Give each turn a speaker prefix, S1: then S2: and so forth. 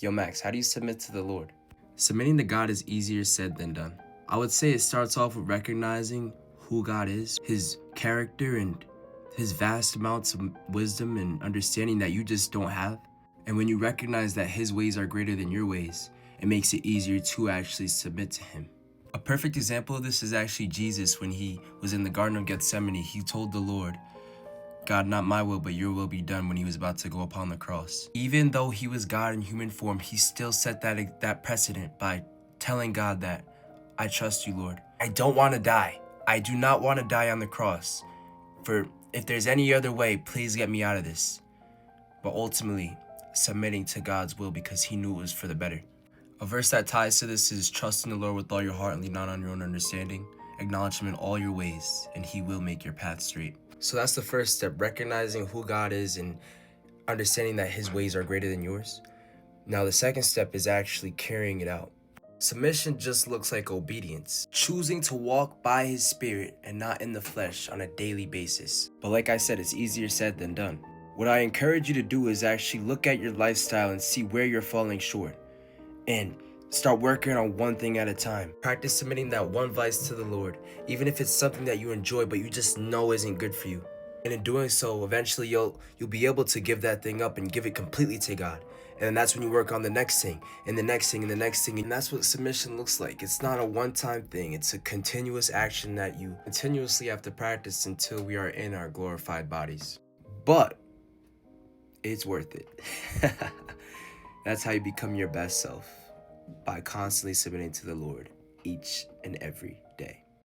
S1: Yo, Max, how do you submit to the Lord? Submitting to God is easier said than done. I would say it starts off with recognizing who God is, his character, and his vast amounts of wisdom and understanding that you just don't have. And when you recognize that his ways are greater than your ways, it makes it easier to actually submit to him. A perfect example of this is actually Jesus when he was in the Garden of Gethsemane. He told the Lord, God, not my will, but your will be done, when he was about to go upon the cross. Even though he was God in human form, he still set that precedent by telling God that, I trust you, Lord. I don't want to die. I do not want to die on the cross. For if there's any other way, please get me out of this. But ultimately, submitting to God's will because he knew it was for the better. A verse that ties to this is, trust in the Lord with all your heart and lean not on your own understanding. Acknowledge him in all your ways, and he will make your path straight. So that's the first step, recognizing who God is and understanding that his ways are greater than yours. Now the second step is actually carrying it out. Submission just looks like obedience, choosing to walk by his spirit and not in the flesh on a daily basis. But like I said, it's easier said than done. What I encourage you to do is actually look at your lifestyle and see where you're falling short, and start working on one thing at a time. Practice submitting that one vice to the Lord, even if it's something that you enjoy but you just know isn't good for you. And in doing so, eventually you'll be able to give that thing up and give it completely to God. And then that's when you work on the next thing, and the next thing, and the next thing. And that's what submission looks like. It's not a one-time thing. It's a continuous action that you continuously have to practice until we are in our glorified bodies. But it's worth it. That's how you become your best self, by constantly submitting to the Lord each and every